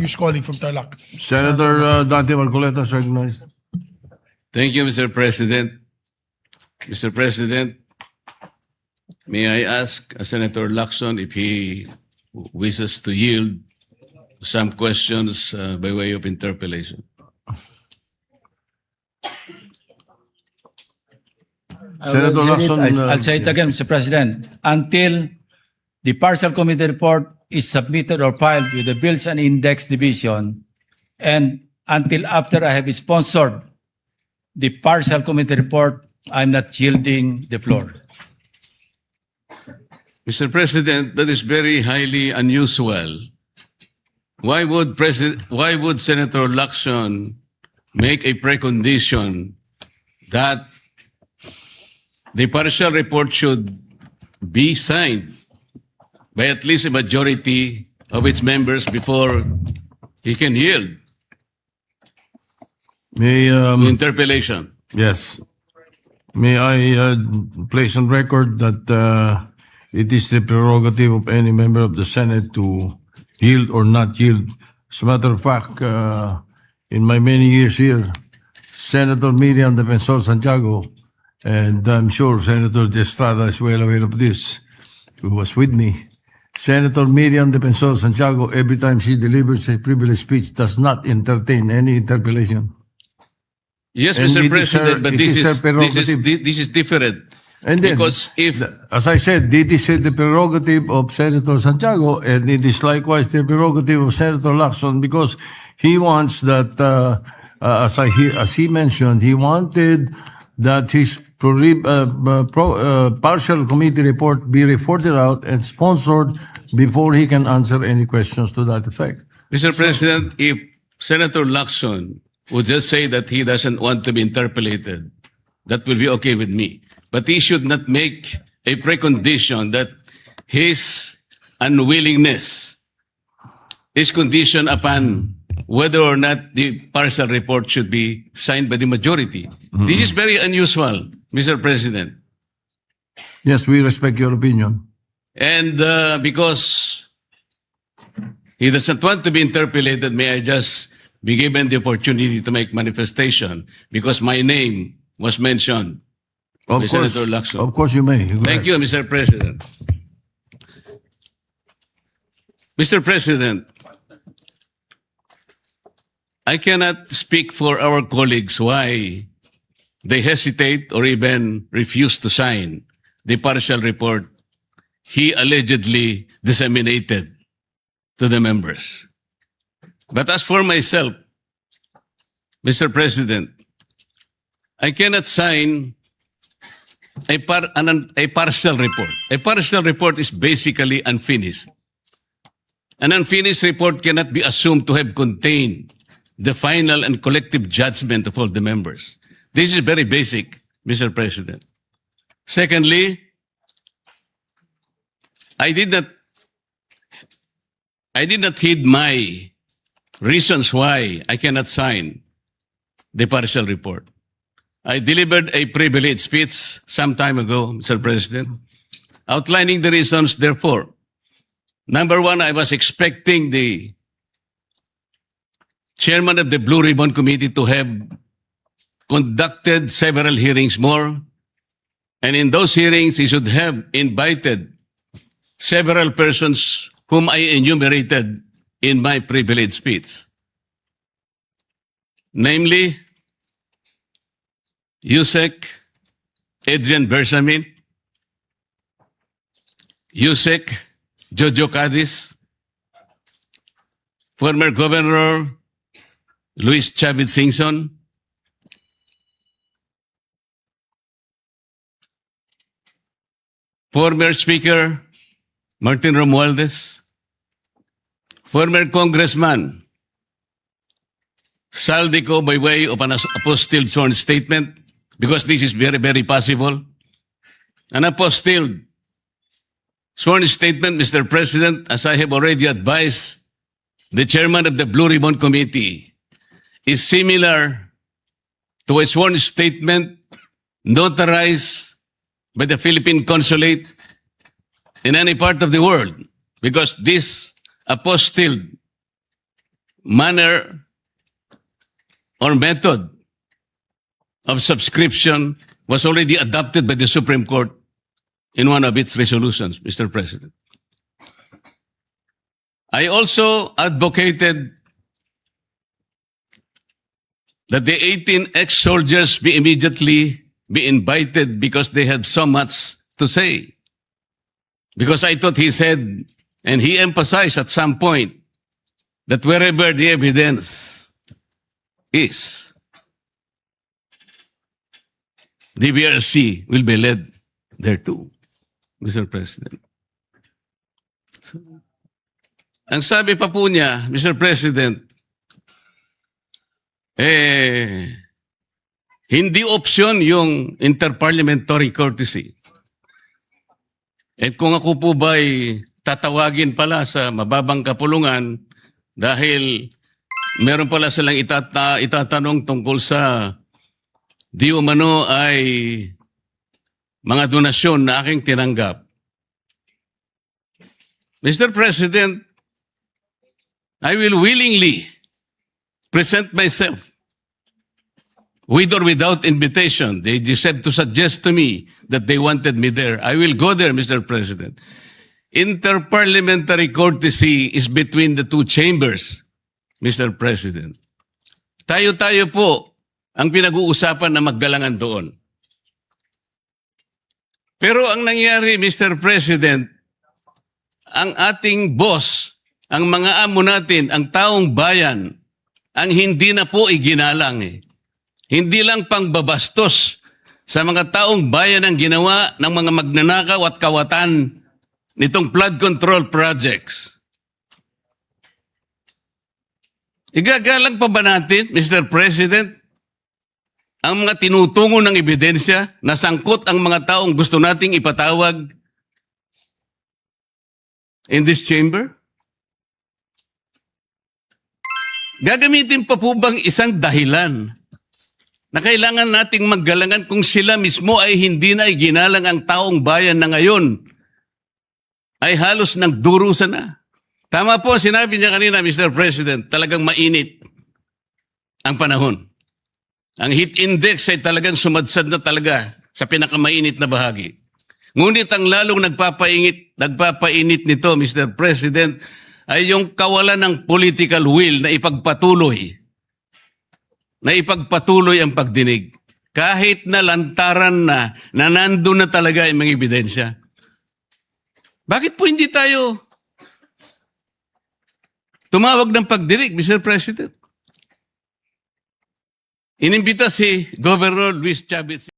who's calling from Tarlac. Senator Dante Marcoleta is recognized. Thank you, Mr. President. Mr. President, may I ask Senator Lacson if he wishes to yield some questions by way of interpellation? Senator Lacson, I'll say it again, Mr. President. Until the partial committee report is submitted or filed with the Bills and Index Division, and until after I have sponsored the partial committee report, I'm not yielding the floor. Mr. President, that is very highly unusual. Why would Senator Lacson make a precondition that the partial report should be signed by at least a majority of its members before he can yield may the interpellation? yes, may I place on record that it is the prerogative of any member of the Senate to yield or not yield. As a matter of fact, in my many years here, Senator Miriam Defensor Santiago, and I'm sure Senator De Estrada is well aware of this, who was with me. Senator Miriam Defensor Santiago, every time she delivers a privileged speech, does not entertain any interpellation. Yes, And Mr. it is her- President, but it this is her is prerogative. this is different. And then, Because if as I said, it is the prerogative of Senator Santiago, and it is likewise the prerogative of Senator Lacson, because he wants that, as he mentioned, he wanted that his partial committee report be reported out and sponsored before he can answer any questions to that effect. Mr. President, if Senator Lacson would just say that he doesn't want to be interpellated, that will be okay with me. But he should not make a precondition that his unwillingness is conditioned upon whether or not the partial report should be signed by the majority. This is very unusual, Mr. President. Yes, we respect your opinion. And because he doesn't want to be interpellated, may I just be given the opportunity to make manifestation because my name was mentioned. Of by course, Senator Lacson. of course you may. Go Thank ahead. you, Mr. President. Mr. President, I cannot speak for our colleagues why they hesitate or even refuse to sign the partial report he allegedly disseminated to the members. But as for myself, Mr. President, I cannot sign a partial report. A partial report is basically unfinished. An unfinished report cannot be assumed to have contained the final and collective judgment of all the members. This is very basic, Mr. President. Secondly, I did not heed my reasons why I cannot sign the partial report. I delivered a privileged speech some time ago, Mr. President, outlining the reasons, therefore. Number one, I was expecting the chairman of the Blue Ribbon Committee to have conducted several hearings more, and in those hearings, he should have invited several persons whom I enumerated in my privileged speech. Namely, Yusek Adrian Bersamin, Yusek Jojo Cadiz, former Governor Luis Chavez Singson, former Speaker Martin Romualdez, former Congressman Saldico by way of an apostilled sworn statement, because this is very, very possible. An apostilled sworn statement, Mr. President, as I have already advised the chairman of the Blue Ribbon Committee, is similar to a sworn statement notarized by the Philippine Consulate in any part of the world, because this apostilled manner or method of subscription was already adopted by the Supreme Court in one of its resolutions, Mr. President. I also advocated that the 18 ex-soldiers be immediately be invited because they had so much to say. Because I thought he said, and he emphasized at some point, that wherever the evidence is, the BRC will be led thereto, Mr. President. Ang sabi pa po niya, Mr. President, hindi option yung interparliamentary courtesy. At kung ako po ba'y tatawagin pala sa mababang kapulungan dahil meron pala silang itatanong tungkol sa di umano ay mga donasyon na aking tinanggap. Mr. President, I will willingly present myself with or without invitation. They decided to suggest to me that they wanted me there. I will go there, Mr. President. Interparliamentary courtesy is between the two chambers, Mr. President. Tayo-tayo po ang pinag-uusapan na maggalangan doon. Pero ang nangyari, Mr. President, ang ating boss, ang mga amo natin, ang taong bayan, ang hindi na po iginalang eh. Hindi lang pangbabastos sa mga taong bayan ang ginawa ng mga magnanakaw at kawatan nitong flood control projects. Igagalang pa ba natin, Mr. President, ang mga tinutungo ng ebidensya na sangkot ang mga taong gusto nating ipatawag in this chamber? Gagamitin pa po bang isang dahilan na kailangan nating maggalangan kung sila mismo ay hindi na iginalang ang taong bayan na ngayon ay halos nagdurusa na? Tama po, sinabi niya kanina, Mr. President, talagang mainit ang panahon. Ang heat index ay talagang sumadsad na talaga sa pinakamainit na bahagi. Ngunit ang lalong nagpapainit nito, Mr. President, ay yung kawalan ng political will na ipagpatuloy ang pagdinig. Kahit na lantaran na nandun na talaga ang mga ebidensya. Bakit po hindi tayo tumawag ng pagdinig, Mr. President? Inimbita si Governor Luis Chavez